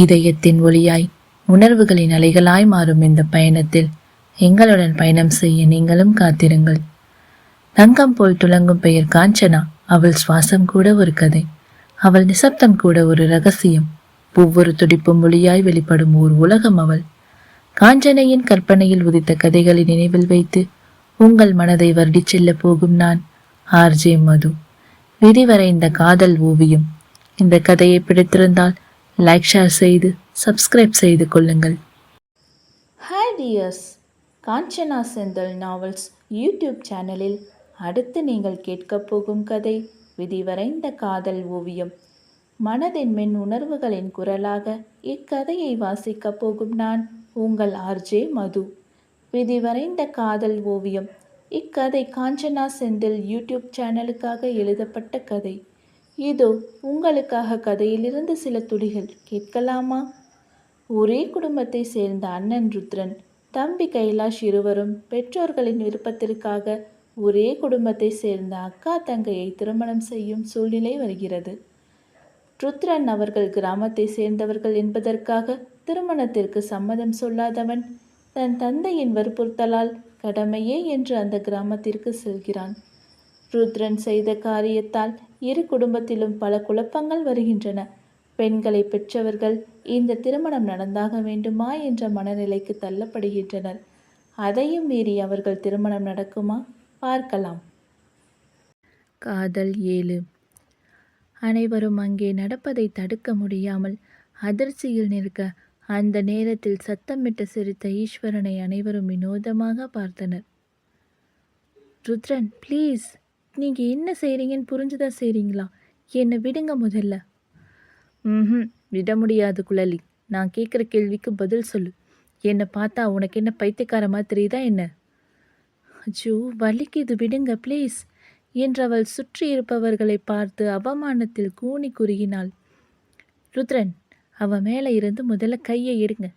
இதயத்தின் ஒளியாய் உணர்வுகளின் அலைகளாய் மாறும் இந்த பயணத்தில் எங்களுடன் பயணம் செய்ய நீங்களும் காத்திருங்கள். தங்கம் போல் துளங்கும் பெயர் காஞ்சனா. அவள் சுவாசம் கூட ஒரு கதை, அவள் நிசப்தம் கூட ஒரு ரகசியம். ஒவ்வொரு துடிப்பும் ஒளியாய் வெளிப்படும் ஓர் உலகம் அவள். காஞ்சனையின் கற்பனையில் உதித்த கதைகளை நினைவில் வைத்து உங்கள் மனதை வருடிச் செல்ல போகும் நான், ஆர்ஜே மது. விரிவரைந்த காதல் ஓவியம். இந்த கதையை பிடித்திருந்தால் லைக், ஷேர் செய்து சப்ஸ்கிரைப் செய்து கொள்ளுங்கள். Hi tears, Kanchana Senthil novels YouTube சேனலில் அடுத்து நீங்கள் கேட்கப் போகும் கதை விதிவரைந்த காதல் ஓவியம். மனதின் மென் உணர்வுகளின் குரலாக இக்கதையை வாசிக்கப் போகும் நான், உங்கள் ஆர்ஜே மது. விதிவரைந்த காதல் ஓவியம். இக்கதை காஞ்சனா செந்தில் யூடியூப் சேனலுக்காக எழுதப்பட்ட கதை. இதோ உங்களுக்காக கதையிலிருந்து சில துளிகள் கேட்கலாமா? ஒரே குடும்பத்தை சேர்ந்த அண்ணன் ருத்ரன், தம்பி கைலாஷ் இருவரும் பெற்றோர்களின் விருப்பத்திற்காக ஒரே குடும்பத்தை சேர்ந்த அக்கா தங்கையை திருமணம் செய்யும் சூழ்நிலை வருகிறது. ருத்ரன் அவர்கள் கிராமத்தை சேர்ந்தவர்கள் என்பதற்காக திருமணத்திற்கு சம்மதம் சொல்லாதவன் தன் தந்தையின் வற்புறுத்தலால் கடமையே என்று அந்த கிராமத்திற்கு செல்கிறான். ருத்ரன் செய்த காரியத்தால் இரு குடும்பத்திலும் பல குழப்பங்கள் வருகின்றன. பெண்களை பெற்றவர்கள் இந்த திருமணம் நடந்தாக வேண்டுமா என்ற மனநிலைக்கு தள்ளப்படுகின்றனர். அதையும் மீறி அவர்கள் திருமணம் நடக்குமா? பார்க்கலாம். காதல் 7. அனைவரும் அங்கே நடப்பதை தடுக்க முடியாமல் அதிர்ச்சியில் நிற்க, அந்த நேரத்தில் சத்தமிட்டு சிரித்த ஈஸ்வரனை அனைவரும் வினோதமாக பார்த்தனர். ருத்ரன், ப்ளீஸ், நீங்க என்ன செய்றீங்கன்னு புரிஞ்சுதான் செய்றீங்களா? என்னை விடுங்க முதல்ல. விட முடியாது குழலி. நான் கேட்குற கேள்விக்கு பதில் சொல்லு. என்னை பார்த்தா உனக்கு என்ன பைத்தியக்காரமா தெரியுதா என்ன? அச்சோ, வலிக்குது, விடுங்க ப்ளீஸ் என்றவள் சுற்றி இருப்பவர்களை பார்த்து அவமானத்தில் கூனி குறுகினாள். ருத்ரன், அவன் மேலே இருந்து முதல்ல கையை எடுங்க.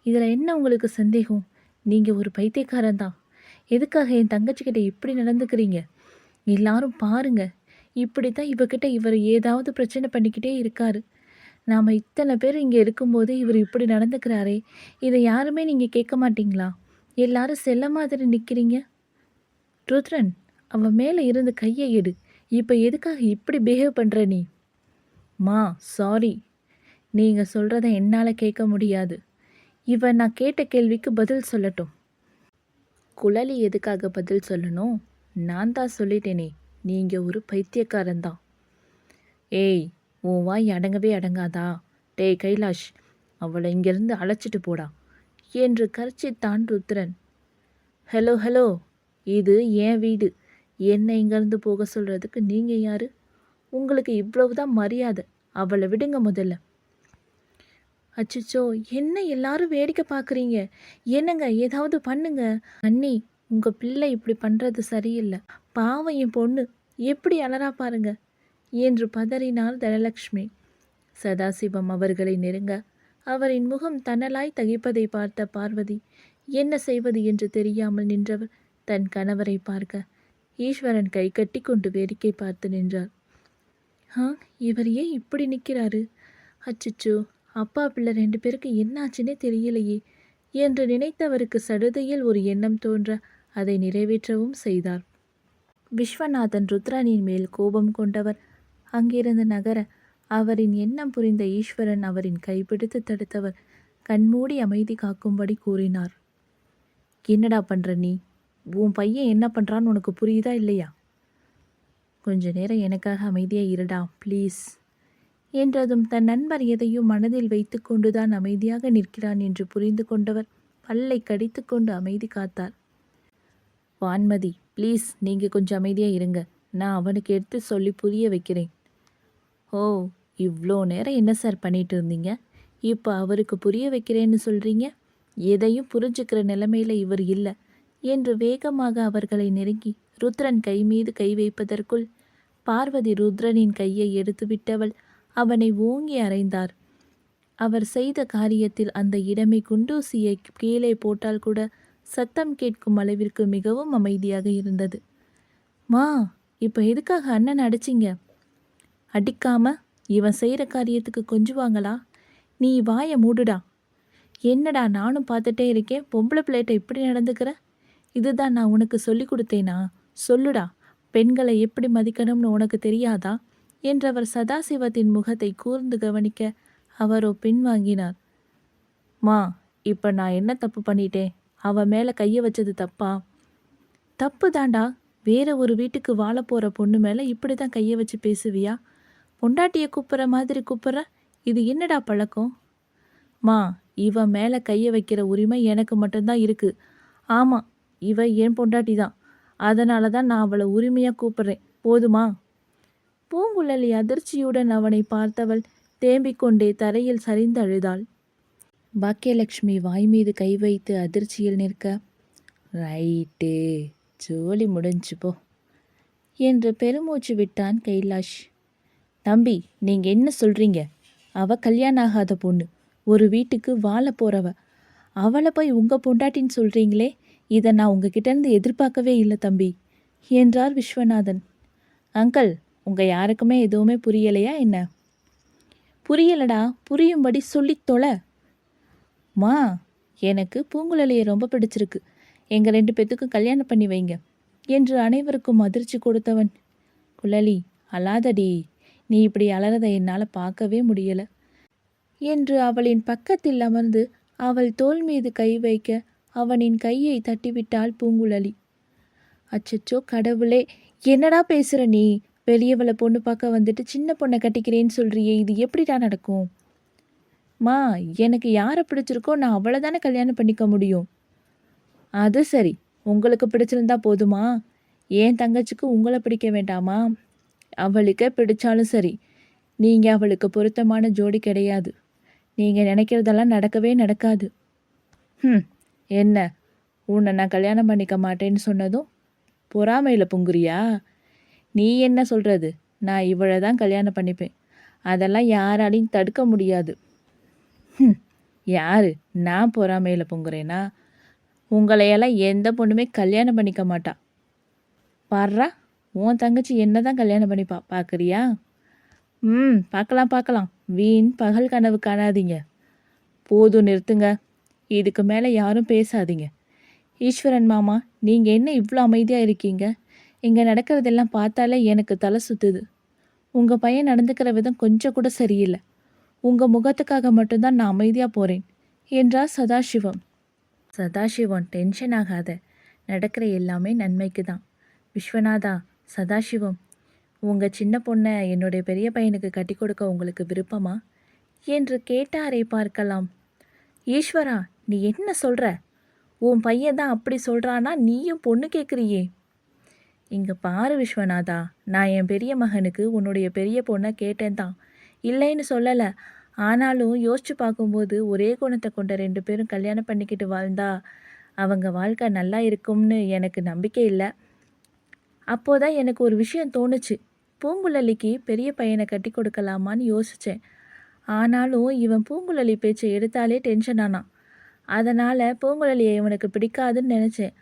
இதில் என்ன உங்களுக்கு சந்தேகம்? நீங்கள் ஒரு பைத்தியக்காரன். எதுக்காக என் தங்கச்சிக்கிட்ட இப்படி நடந்துக்கிறீங்க? எல்லாரும் பாருங்க, இப்படி தான் இவகிட்ட இவர் ஏதாவது பிரச்சனை பண்ணிக்கிட்டே இருக்காரு. நாம் இத்தனை பேர் இங்கே இருக்கும்போது இவர் இப்படி நடந்துக்கிறாரே, இதை யாருமே நீங்கள் கேட்க மாட்டீங்களா? எல்லாரும் செல்ல மாதிரி நிற்கிறீங்க. ருத்ரன், அவன் மேலே இருந்து கையை எடு. இப்போ எதுக்காக இப்படி பிஹேவ் பண்ணுற நீ? மா, சாரி, நீங்கள் சொல்கிறத என்னால் கேட்க முடியாது. இவன் நான் கேட்ட கேள்விக்கு பதில் சொல்லட்டும். குழலி எதுக்காக பதில் சொல்லணும்? நான் தான் சொல்லிட்டேனே, நீங்கள் ஒரு பைத்தியக்காரன்தான். ஏய், உன் வாய் அடங்கவே அடங்காதா? டேய் கைலாஷ், அவளை இங்கேருந்து அழைச்சிட்டு போடா என்று கர்ச்சித்தான் ருத்ரன். ஹலோ ஹலோ, இது என் வீடு. என்னை இங்கேருந்து போக சொல்கிறதுக்கு நீங்கள் யார்? உங்களுக்கு இவ்வளவுதான் மரியாதை. அவளை விடுங்க முதல்ல. அச்சோ, என்ன எல்லாரும் வேடிக்கை பார்க்குறீங்க? என்னங்க, ஏதாவது பண்ணுங்க. அண்ணி, உங்கள் பிள்ளை இப்படி பண்ணுறது சரியில்லை. பாவம் என் பொண்ணு எப்படி அலறா பாருங்க என்று பதறினாள் தனலக்ஷ்மி. சதாசிவம் அவர்களை நெருங்க அவரின் முகம் தணலாய் தகிப்பதை பார்த்த பார்வதி என்ன செய்வது என்று தெரியாமல் நின்றவர் தன் கணவரை பார்க்க ஈஸ்வரன் கை கட்டி கொண்டு வேடிக்கை பார்த்து நின்றார். இவர் ஏன் இப்படி நிற்கிறாரு? அச்சோ, அப்பா பிள்ளை 2 பேருக்கு என்னாச்சுன்னே தெரியலையே என்று நினைத்தவருக்கு சடுதியில் ஒரு எண்ணம் தோன்ற அதை நிறைவேற்றவும் செய்தார். விஸ்வநாதன் ருத்ரனின் மேல் கோபம் கொண்டவர் அங்கிருந்து நகர அவரின் எண்ணம் புரிந்த ஈஸ்வரன் அவரின் கைப்பிடித்து தடுத்தவர் கண்மூடி அமைதி காக்கும்படி கூறினார். என்னடா பண்ற நீ? உன் பையன் என்ன பண்ணுறான்னு உனக்கு புரியுதா இல்லையா? கொஞ்ச நேரம் எனக்காக அமைதியாக இருடா ப்ளீஸ் என்றதும் தன் நண்பர் எதையும் மனதில் வைத்து கொண்டுதான் அமைதியாக நிற்கிறான் என்று புரிந்து கொண்டவர் பல்லை கடித்து கொண்டு அமைதி காத்தார். வான்மதி, ப்ளீஸ், நீங்கள் கொஞ்சம் அமைதியாக இருங்க. நான் அவனுக்கு எடுத்து சொல்லி புரிய வைக்கிறேன். ஓ, இவ்வளோ நேரம் என்ன சார் பண்ணிட்டு இருந்தீங்க? இப்போ அவருக்கு புரிய வைக்கிறேன்னு சொல்கிறீங்க? எதையும் புரிஞ்சுக்கிற நிலைமையில் இவர் இல்லை என்று வேகமாக அவர்களை நெருங்கி ருத்ரன் கை மீது கை வைப்பதற்குள் பார்வதி ருத்ரனின் கையை எடுத்து விட்டவள் அவனை ஓங்கி அறைந்தார். அவர் செய்த காரியத்தில் அந்த இடமே குண்டூசியை கீழே போட்டால் கூட சத்தம் கேட்கும் அளவிற்கு மிகவும் அமைதியாக இருந்தது. மா, இப்போ எதுக்காக அண்ணன் அடிச்சிங்க? அடிக்காம இவன் செய்கிற காரியத்துக்கு கொஞ்சுவாங்களா? நீ வாயை மூடுடா. என்னடா நானும் பார்த்துட்டே இருக்கேன், பொம்பளை பிள்ளைகிட்ட இப்படி நடந்துக்கிற? இதுதான் நான் உனக்கு சொல்லி கொடுத்தேனா? சொல்லுடா, பெண்களை எப்படி மதிக்கணும்னு உனக்கு தெரியாதா என்றவர் சதாசிவத்தின் முகத்தை கூர்ந்து கவனிக்க அவரோ பின்வாங்கினார். மா, இப்போ நான் என்ன தப்பு பண்ணிட்டேன்? அவ மேலே கையை வச்சது தப்பா? தப்பு தாண்டா. வேற ஒரு வீட்டுக்கு வாழ போகிற பொண்ணு மேலே இப்படி தான் கையை வச்சு பேசுவியா? பொண்டாட்டியை கூப்பிட்ற மாதிரி கூப்பிட்ற? இது என்னடா பழக்கம்? மா, இவ மேலே கையை வைக்கிற உரிமை எனக்கு மட்டும்தான் இருக்கு. ஆமாம், இவ என் பொண்டாட்டி தான். அதனால தான் நான் அவளை உரிமையாக கூப்பிட்றேன். போதுமா? பூங்குழலி அதிர்ச்சியுடன் அவனை பார்த்தவள் தேம்பிக் கொண்டே தரையில் சரிந்து அழுதாள். பாக்கியலட்சுமி வாய் மீது கை வைத்து அதிர்ச்சியில் நிற்க, ரைட்டு, ஜோலி முடிஞ்சு போ என்று பெருமூச்சு விட்டான் கைலாஷ். தம்பி, நீங்கள் என்ன சொல்கிறீங்க? அவள் கல்யாணம் ஆகாத பொண்ணு, ஒரு வீட்டுக்கு வாழ போகிறவ. அவளை போய் உங்கள் பொண்டாட்டின்னு சொல்கிறீங்களே, இதை நான் உங்ககிட்டேருந்து எதிர்பார்க்கவே இல்லை தம்பி என்றார் விஸ்வநாதன். அங்கிள், உங்கள் யாருக்குமே எதுவுமே புரியலையா என்ன? புரியலடா, புரியும்படி சொல்லித் தொலை. மா, எனக்கு பூங்குழலியை ரொம்ப பிடிச்சிருக்கு. எங்கள் 2 பேத்துக்கும் கல்யாணம் பண்ணி வைங்க என்று அனைவருக்கும் அதிர்ச்சி கொடுத்தவன், குழலி அழாதடி, நீ இப்படி அலறதை என்னால் பார்க்கவே முடியல என்று அவளின் பக்கத்தில் அமர்ந்து அவள் தோள் மீது கை வைக்க அவனின் கையை தட்டிவிட்டாள் பூங்குழலி. அச்சச்சோ கடவுளே, என்னடா பேசுகிற நீ? பெரியவளை பொண்ணு பார்க்க வந்துட்டு சின்ன பொண்ணை கட்டிக்கிறேன்னு சொல்கிறியே, இது எப்படிடா நடக்கும்? மா, எனக்கு யாரை பிடிச்சிருக்கோ நான் அவளை தானே கல்யாணம் பண்ணிக்க முடியும். அது சரி, உங்களுக்கு பிடிச்சிருந்தா போதுமா? ஏன் தங்கச்சிக்கு உங்களை பிடிக்க வேண்டாமா? அவளுக்கே பிடிச்சாலும் சரி, நீங்கள் அவளுக்கு பொருத்தமான ஜோடி கிடையாது. நீங்கள் நினைக்கிறதெல்லாம் நடக்கவே நடக்காது. என்ன, உன்னை நான் கல்யாணம் பண்ணிக்க மாட்டேன்னு சொன்னதும் பொறாமையில் பொங்குறியா? நீ என்ன சொல்கிறது? நான் இவளை தான் கல்யாணம் பண்ணிப்பேன். அதெல்லாம் யாராலையும் தடுக்க முடியாது. யாரு, நான் பொறாமையில் பொங்குறேனா? உங்களையெல்லாம் எந்த பொண்ணுமே கல்யாணம் பண்ணிக்க மாட்டா. பாடுறா, உன் தங்கச்சி என்ன தான் கல்யாணம் பண்ணிப்பா, பார்க்குறியா? பார்க்கலாம் பார்க்கலாம். வீண் பகல் கனவு காணாதீங்க. போதும், நிறுத்துங்க. இதுக்கு மேலே யாரும் பேசாதீங்க. ஈஸ்வரன் மாமா, நீங்கள் என்ன இவ்வளோ அமைதியாக இருக்கீங்க? இங்கே நடக்கிறதெல்லாம் பார்த்தாலே எனக்கு தலை சுற்றுது. உங்கள் பையன் நடந்துக்கிற விதம் கொஞ்சம் கூட சரியில்லை. உங்கள் முகத்துக்காக மட்டும்தான் நான் அமைதியாக போகிறேன் என்றார் சதாசிவம். சதாசிவம், டென்ஷன் ஆகாத. நடக்கிற எல்லாமே நன்மைக்கு தான். விஸ்வநாதா, சதாசிவம், உங்கள் சின்ன பொண்ணை என்னுடைய பெரிய பையனுக்கு கட்டி கொடுக்க உங்களுக்கு விருப்பமா என்று கேட்டாரே பார்க்கலாம். ஈஸ்வரா, நீ என்ன சொல்கிற? உன் பையன் தான் அப்படி சொல்கிறானா, நீயும் பொண்ணு கேட்குறியே? இங்கே பாரு விஸ்வநாதா, நான் என் பெரிய மகனுக்கு உன்னுடைய பெரிய பொண்ணை கேட்டேன் தான், இல்லைன்னு சொல்லலை. ஆனாலும் யோசிச்சு பார்க்கும்போது ஒரே குணத்தை கொண்ட 2 பேரும் கல்யாணம் பண்ணிக்கிட்டு வாழ்ந்தா அவங்க வாழ்க்கை நல்லா இருக்கும்னு எனக்கு நம்பிக்கை இல்லை. அப்போதான் எனக்கு ஒரு விஷயம் தோணுச்சு. பூங்குழலிக்கு பெரிய பையனை கட்டி கொடுக்கலாமான்னு யோசித்தேன். ஆனாலும் இவன் பூங்குழலி பேச்சை எடுத்தாலே டென்ஷன் ஆனான். அதனால் பூங்குழலியை இவனுக்கு பிடிக்காதுன்னு நினச்சேன்.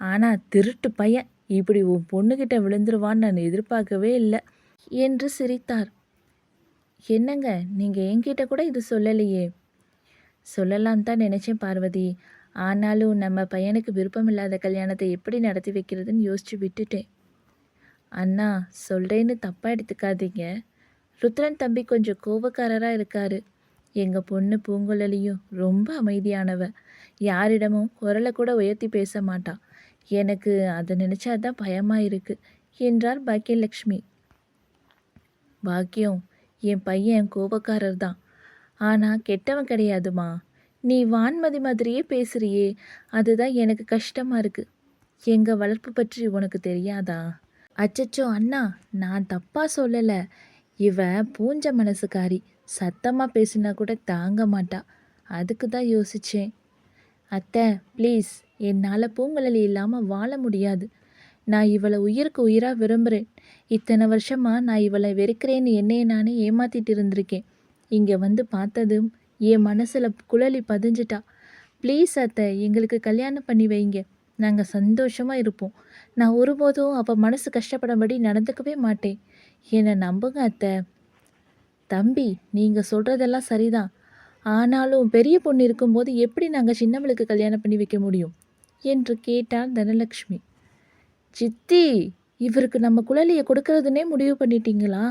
ஆனால் திருட்டு பையன் இப்படி உன் பொண்ணுக்கிட்ட விழுந்துருவான்னு நான் எதிர்பார்க்கவே இல்லை என்று சிரித்தார். என்னங்க, நீங்கள் என்கிட்ட கூட இது சொல்லலையே? சொல்லலான்னு தான் நினச்சேன் பார்வதி. ஆனாலும் நம்ம பையனுக்கு விருப்பமில்லாத கல்யாணத்தை எப்படி நடத்தி வைக்கிறதுன்னு யோசித்து விட்டுட்டேன். அண்ணா, சொல்கிறேன்னு தப்பாக எடுத்துக்காதீங்க. ருத்ரன் தம்பி கொஞ்சம் கோபக்காரராக இருக்காரு. எங்கள் பொண்ணு பூங்குழலியும் ரொம்ப அமைதியானவ. யாரிடமும் குரலை கூட உயர்த்தி பேச மாட்டா. எனக்கு அதை நினச்சாதான் பயமாக இருக்குது என்றார் பாக்கியலட்சுமி. பாக்கியம், என் பையன் கோபக்காரர் தான், ஆனால் கெட்டவன் கிடையாதுமா. நீ வான்மதி மாதிரியே பேசுறியே, அதுதான் எனக்கு கஷ்டமாக இருக்குது. எங்கள் வளர்ப்பு பற்றி உனக்கு தெரியாதா? அச்சச்சோ அண்ணா, நான் தப்பாக சொல்லலை. இவ பூஞ்ச மனசுக்காரி, சத்தமாக பேசினா கூட தாங்க மாட்டா. அதுக்கு தான் யோசித்தேன். அத்தை ப்ளீஸ், என்னால் பூங்குழலி இல்லாமல் வாழ முடியாது. நான் இவளை உயிருக்கு உயிராக விரும்புகிறேன். இத்தனை வருஷமாக நான் இவளை வெறுக்கிறேன்னு என்னையே நானே ஏமாற்றிட்டு இருந்திருக்கேன். இங்கே வந்து பார்த்ததும் என் மனசில் குழலி பதிஞ்சிட்டா. ப்ளீஸ் அத்தை, எங்களுக்கு கல்யாணம் பண்ணி வைங்க. நாங்கள் சந்தோஷமாக இருப்போம். நான் ஒருபோதும் அப்போ மனசு கஷ்டப்படும்படி நடந்துக்கவே மாட்டேன். என்னை நம்புங்க அத்தை. தம்பி, நீங்கள் சொல்கிறதெல்லாம் சரிதான். ஆனாலும் பெரிய பொண்ணு இருக்கும்போது எப்படி நாங்கள் சின்னவளுக்கு கல்யாணம் பண்ணி வைக்க முடியும் என்று கேட்டார் தனலக்ஷ்மி. சித்தி, இவருக்கு நம்ம குழலியை கொடுக்கறதுனே முடிவு பண்ணிட்டீங்களா?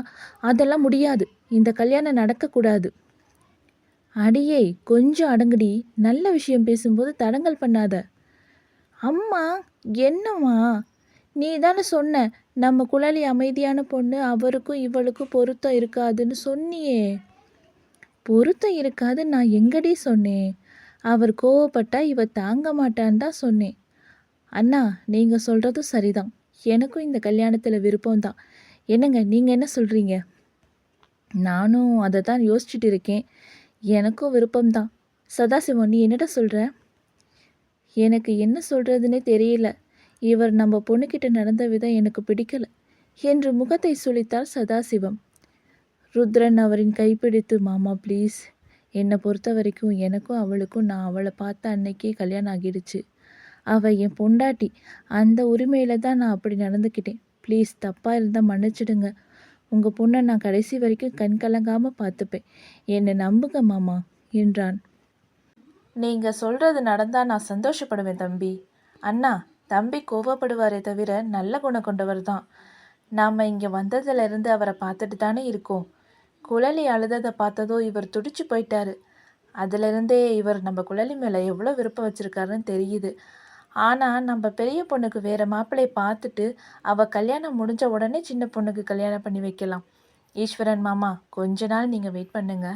அதெல்லாம் முடியாது. இந்த கல்யாணம் நடக்கக்கூடாது. அடியே, கொஞ்சம் அடங்குடி. நல்ல விஷயம் பேசும்போது தடங்கல் பண்ணாத. அம்மா, என்னம்மா? நீ தானே சொன்ன நம்ம குழலி அமைதியான பொண்ணு, அவருக்கும் இவளுக்கும் பொருத்தம் இருக்காதுன்னு சொன்னியே. பொருத்தம் இருக்காது நான் எங்கடி சொன்னேன்? அவர் கோவப்பட்டா இவ தாங்க மாட்டான்னு தான் சொன்னேன். அண்ணா, நீங்கள் சொல்கிறதும் சரிதான். எனக்கும் இந்த கல்யாணத்தில் விருப்பம்தான். என்னங்க, நீங்கள் என்ன சொல்கிறீங்க? நானும் அதை தான் யோசிச்சுட்டு இருக்கேன். எனக்கும் விருப்பம்தான். சதாசிவம், நீ என்னடா சொல்கிற? எனக்கு என்ன சொல்கிறதுனே தெரியல. இவர் நம்ம பொண்ணுக்கிட்ட நடந்த விதம் எனக்கு பிடிக்கல என்று முகத்தை சுளித்தார் சதாசிவம். ருத்ரன் அவரின் கைப்பிடித்து, மாமா ப்ளீஸ், என்னை பொறுத்த வரைக்கும் எனக்கும் அவளுக்கும் நான் அவளை பார்த்த அன்னைக்கே கல்யாணம் ஆகிடுச்சு. அவள் என் பொண்டாட்டி. அந்த உரிமையில் தான் நான் அப்படி நடந்துக்கிட்டேன். ப்ளீஸ், தப்பாக இருந்தால் மன்னிச்சிடுங்க. உங்கள் பொண்ணை நான் கடைசி வரைக்கும் கண் கலங்காமல் பார்த்துப்பேன். என்னை நம்புங்க மாமா என்றான். நீங்கள் சொல்கிறது நடந்தால் நான் சந்தோஷப்படுவேன் தம்பி. அண்ணா, தம்பி கோவப்படுவாரே தவிர நல்ல குணம் கொண்டவர் தான். நாம் இங்கே வந்ததுலேருந்து அவரை பார்த்துட்டு தானே இருக்கோம். குழலி அழுததை பார்த்ததோ இவர் துடிச்சு போயிட்டாரு. அதிலிருந்தே இவர் நம்ம குழலி மேலே எவ்வளோ விருப்பம் வச்சுருக்காருன்னு தெரியுது. ஆனால் நம்ம பெரிய பொண்ணுக்கு வேறு மாப்பிள்ளையை பார்த்துட்டு அவள் கல்யாணம் முடிஞ்ச உடனே சின்ன பொண்ணுக்கு கல்யாணம் பண்ணி வைக்கலாம். ஈஸ்வரன் மாமா, கொஞ்ச நாள் நீங்கள் வெயிட் பண்ணுங்க.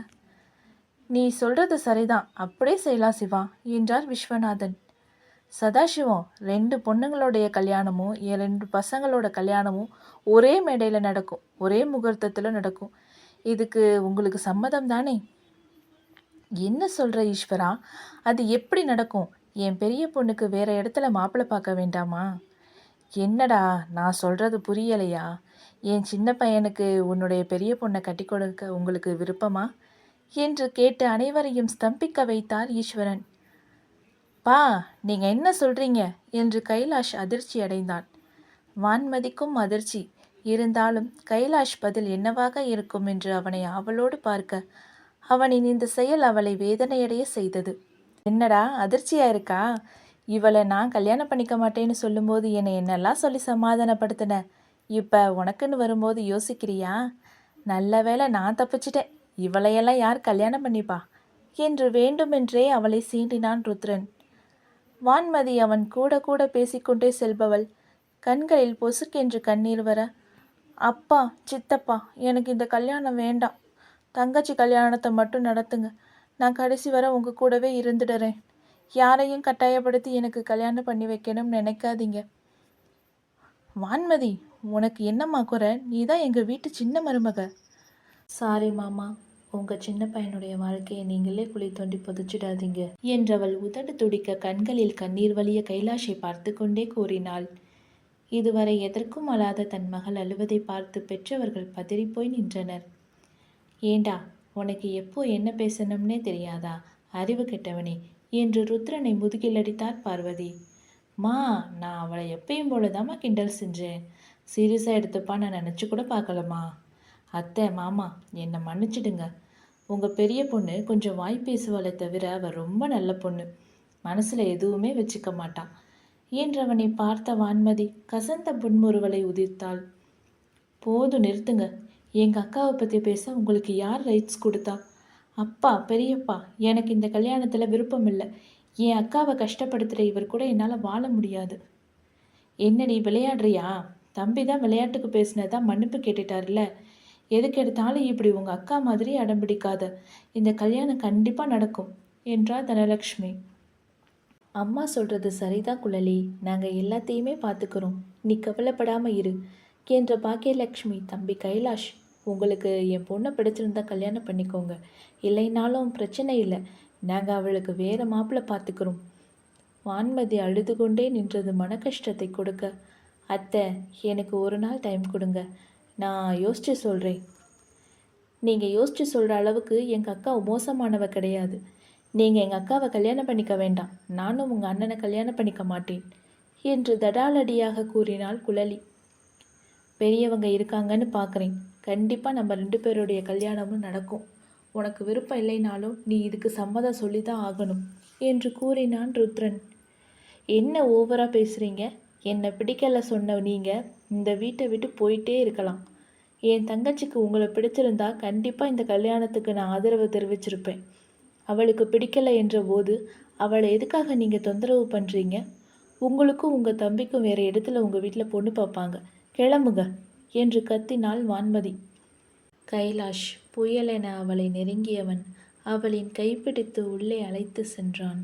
நீ சொல்கிறது சரிதான், அப்படியே செய்யலாம் சிவா என்றார் விஸ்வநாதன். சதாசிவம், 2 பொண்ணுங்களுடைய கல்யாணமும் 2 பசங்களோட கல்யாணமும் ஒரே மேடையில் நடக்கும், ஒரே முகூர்த்தத்தில் நடக்கும். இதுக்கு உங்களுக்கு சம்மதம் தானே? என்ன சொல்கிற ஈஸ்வரா? அது எப்படி நடக்கும்? என் பெரிய பொண்ணுக்கு வேறு இடத்துல மாப்பிள்ளை பார்க்க வேண்டாமா? என்னடா, நான் சொல்கிறது புரியலையா? என் சின்ன பையனுக்கு உன்னுடைய பெரிய பொண்ணை கட்டி கொடுக்க உங்களுக்கு விருப்பமா என்று கேட்டு அனைவரையும் ஸ்தம்பிக்க வைத்தார் ஈஸ்வரன். பா, நீங்கள் என்ன சொல்கிறீங்க என்று கைலாஷ் அதிர்ச்சி அடைந்தான். வான்மதிக்கும் அதிர்ச்சி. இருந்தாலும் கைலாஷ் பதில் என்னவாக இருக்கும் என்று அவனை அவளோடு பார்க்க அவனின் இந்த செயல் அவளை வேதனையடைய செய்தது. என்னடா, அதிர்ச்சியா இருக்கா? இவளை நான் கல்யாணம் பண்ணிக்க மாட்டேன்னு சொல்லும்போது என்னை என்னெல்லாம் சொல்லி சமாதானப்படுத்தின. இப்போ உனக்குன்னு வரும்போது யோசிக்கிறியா? நல்ல வேளை நான் தப்பிச்சிட்டேன். இவளையெல்லாம் யார் கல்யாணம் பண்ணிப்பா என்று வேண்டுமென்றே அவளை சீண்டினான் ருத்ரன். வான்மதி அவன் கூட கூட பேசிக்கொண்டே செல்பவள். கண்களில் பொசுக்கென்று கண்ணீர் வர, அப்பா, சித்தப்பா, எனக்கு இந்த கல்யாணம் வேண்டாம். தங்கச்சி கல்யாணத்தை மட்டும் நடத்துங்க. நான் கடைசி வரை உங்கள் கூடவே இருந்துடுறேன். யாரையும் கட்டாயப்படுத்தி எனக்கு கல்யாணம் பண்ணி வைக்கணும்னு நினைக்காதீங்க. வான்மதி, உனக்கு என்னம்மா குறை? நீ தான் எங்கள் வீட்டு சின்ன மருமக. சாரி மாமா, உங்கள் சின்ன பையனுடைய வாழ்க்கையை நீங்களே குழி தோண்டி புதைச்சிடாதீங்க என்றவள் உதடு துடிக்க கண்களில் கண்ணீர் வலிய கைலாஷை பார்த்து கொண்டே கூறினாள். இதுவரை எதற்கும் அழாத தன் மகள் அழுவதை பார்த்து பெற்றவர்கள் பதறிப்போய் நின்றனர். ஏண்டா, உனக்கு எப்போ என்ன பேசணும்னே தெரியாதா? அறிவு கெட்டவனே என்று ருத்ரனை முதுகில் அடித்தார் பார்வதி. மா, நான் அவளை எப்பயும் போலதாம்மா கிண்டல் செஞ்சேன். சீரியஸாக எடுத்துப்பா நான் நினச்சி கூட பார்க்கலம்மா. அத்தை, மாமா, என்னை மன்னிச்சிடுங்க. உங்கள் பெரிய பொண்ணு கொஞ்சம் வாய் பேசுவாளே தவிர அவள் ரொம்ப நல்ல பொண்ணு. மனசில் எதுவுமே வச்சுக்க மாட்டான் என்றவனை பார்த்த வான்மதி கசந்த புன்முறுவலை உதிர்த்தாள். போதும், நிறுத்துங்க. எங்கள் அக்காவை பற்றி பேச உங்களுக்கு யார் ரைட்ஸ் கொடுத்தா? அப்பா, பெரியப்பா, எனக்கு இந்த கல்யாணத்தில் விருப்பம் இல்லை. என் அக்காவை கஷ்டப்படுத்துகிற இவர் கூட என்னால் வாழ முடியாது. என்னடி விளையாடுறியா? தம்பி தான் விளையாட்டுக்கு பேசினதான் மன்னிப்பு கேட்டுட்டார்ல. எதுக்கு எடுத்தாலும் இப்படி உங்கள் அக்கா மாதிரி அடம்பிடிக்காத. இந்த கல்யாணம் கண்டிப்பாக நடக்கும் என்றார் தனலக்ஷ்மி. அம்மா சொல்கிறது சரிதான் குழலி, நாங்கள் எல்லாத்தையுமே பார்த்துக்கிறோம். நீ கவலைப்படாமல் இரு என்ற பாக்கியலக்ஷ்மி. தம்பி கைலாஷ், உங்களுக்கு என் பொண்ணை பிடிச்சிருந்தா கல்யாணம் பண்ணிக்கோங்க. இல்லைனாலும் பிரச்சனை இல்லை. நாங்கள் அவளுக்கு வேறு மாப்பிள்ளை பார்த்துக்கிறோம். வான்மதி அழுது கொண்டே நின்றது மன கஷ்டத்தை கொடுக்க. அத்தை, எனக்கு ஒரு நாள் டைம் கொடுங்க. நான் யோசித்து சொல்கிறேன். நீங்கள் யோசித்து சொல்கிற அளவுக்கு எங்கள் அக்கா மோசமானவ கிடையாது. நீங்கள் எங்கள் அக்காவை கல்யாணம் பண்ணிக்க வேண்டாம். நானும் உங்கள் அண்ணனை கல்யாணம் பண்ணிக்க மாட்டேன் என்று தடாலடியாக கூறினாள் குழலி. பெரியவங்க இருக்காங்கன்னு பார்க்குறேன். கண்டிப்பாக நம்ம 2 பேருடைய கல்யாணமும் நடக்கும். உனக்கு விருப்பம் இல்லைனாலும் நீ இதுக்கு சம்மதம் சொல்லி தான் ஆகணும் என்று கூறினான் ருத்ரன். என்ன ஓவரா பேசுறீங்க? என்னை பிடிக்கல சொன்ன நீங்க இந்த வீட்டை விட்டு போயிட்டே இருக்கலாம். என் தங்கச்சிக்கு உங்களை பிடிச்சிருந்தா கண்டிப்பாக இந்த கல்யாணத்துக்கு நான் ஆதரவு தெரிவிச்சிருப்பேன். அவளுக்கு பிடிக்கலை என்ற போது அவளை எதுக்காக நீங்கள் தொந்தரவு பண்ணுறீங்க? உங்களுக்கும் உங்கள் தம்பிக்கும் வேறு இடத்துல உங்கள் வீட்டில் பொண்ணு பார்ப்பாங்க. கிளம்புங்க என்று கத்தினாள் வான்மதி. கைலாஷ் புயலென அவளை நெருங்கியவன் அவளின் கைப்பிடித்து உள்ளே அழைத்து சென்றான்.